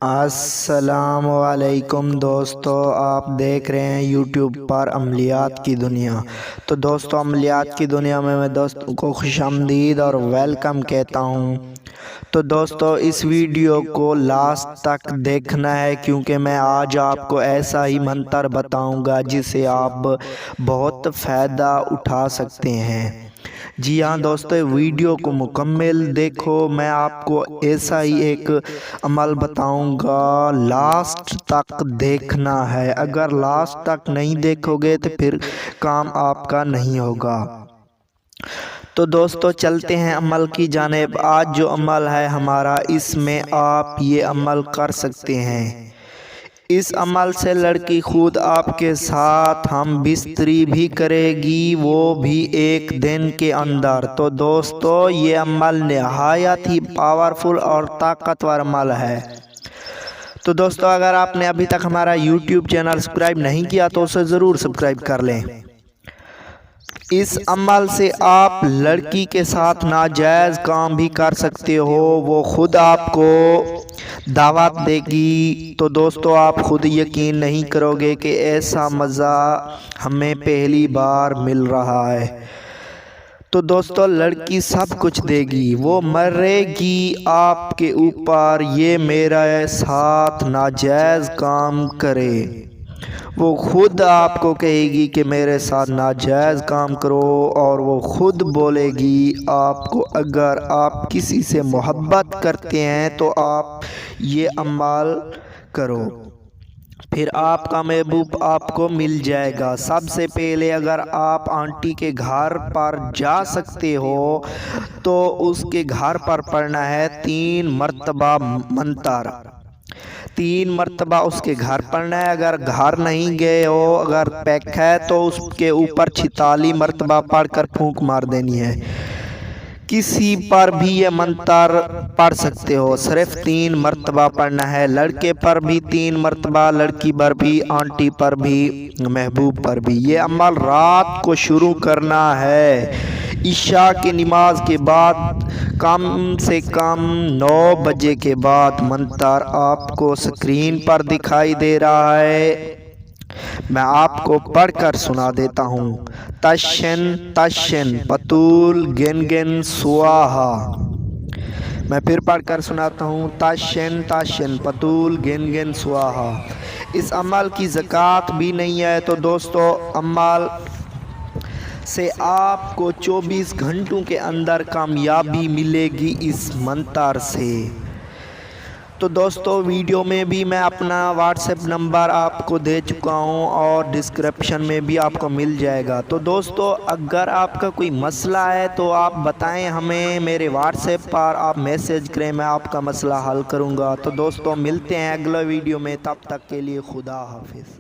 السلام علیکم دوستو، آپ دیکھ رہے ہیں یوٹیوب پر عملیات کی دنیا۔ تو دوستو، عملیات کی دنیا میں دوستوں کو خوش آمدید اور ویلکم کہتا ہوں۔ تو دوستو، اس ویڈیو کو لاسٹ تک دیکھنا ہے کیونکہ میں آج آپ کو ایسا ہی منتر بتاؤں گا جس سے آپ بہت فائدہ اٹھا سکتے ہیں۔ جی ہاں دوستو، ویڈیو کو مکمل دیکھو۔ میں آپ کو ایسا ہی ایک عمل بتاؤں گا، لاسٹ تک دیکھنا ہے۔ اگر لاسٹ تک نہیں دیکھو گے تو پھر کام آپ کا نہیں ہوگا۔ تو دوستو، چلتے ہیں عمل کی جانب۔ آج جو عمل ہے ہمارا، اس میں آپ یہ عمل کر سکتے ہیں۔ اس عمل سے لڑکی خود آپ کے ساتھ ہم بستری بھی کرے گی، وہ بھی ایک دن کے اندر۔ تو دوستو، یہ عمل نہایت ہی پاورفل اور طاقتور عمل ہے۔ تو دوستو، اگر آپ نے ابھی تک ہمارا یوٹیوب چینل سبسکرائب نہیں کیا تو اسے ضرور سبسکرائب کر لیں۔ اس عمل سے آپ لڑکی کے ساتھ ناجائز کام بھی کر سکتے ہو، وہ خود آپ کو دعوت دے گی۔ تو دوستو، آپ خود یقین نہیں کرو گے کہ ایسا مزہ ہمیں پہلی بار مل رہا ہے۔ تو دوستو، لڑکی سب کچھ دے گی، وہ مرے گی آپ کے اوپر، یہ میرا ساتھ ناجائز کام کرے۔ وہ خود آپ کو کہے گی کہ میرے ساتھ ناجائز کام کرو، اور وہ خود بولے گی آپ کو اگر آپ کسی سے محبت کرتے ہیں تو آپ یہ عمل کرو، پھر آپ کا محبوب آپ کو مل جائے گا۔ سب سے پہلے اگر آپ آنٹی کے گھر پر جا سکتے ہو تو اس کے گھر پر پڑھنا ہے 3 مرتبہ منتر۔ 3 مرتبہ اس کے گھر پڑھنا ہے۔ اگر گھر نہیں گئے ہو، اگر پیک ہے تو اس کے اوپر 46 مرتبہ پڑھ کر پھونک مار دینی ہے۔ کسی پر بھی یہ منتر پڑھ سکتے ہو، صرف 3 مرتبہ پڑھنا ہے۔ لڑکے پر بھی 3 مرتبہ، لڑکی پر بھی، آنٹی پر بھی، محبوب پر بھی۔ یہ عمل رات کو شروع کرنا ہے، عشاء کی نماز کے بعد، کم سے کم 9 بجے کے بعد۔ منتر آپ کو سکرین پر دکھائی دے رہا ہے، میں آپ کو پڑھ کر سنا دیتا ہوں۔ تشن تشن پتول گن گن سواہا۔ میں پھر پڑھ کر سناتا ہوں۔ تشن تشن پتول گن گن سواہا۔ اس عمل کی زکوٰۃ بھی نہیں ہے۔ تو دوستو، عمل سے آپ کو 24 گھنٹوں کے اندر کامیابی ملے گی اس منتر سے۔ تو دوستو، ویڈیو میں بھی میں اپنا واٹس ایپ نمبر آپ کو دے چکا ہوں اور ڈسکرپشن میں بھی آپ کو مل جائے گا۔ تو دوستو، اگر آپ کا کوئی مسئلہ ہے تو آپ بتائیں ہمیں، میرے واٹس ایپ پر آپ میسیج کریں، میں آپ کا مسئلہ حل کروں گا۔ تو دوستو، ملتے ہیں اگلا ویڈیو میں، تب تک کے لیے خدا حافظ۔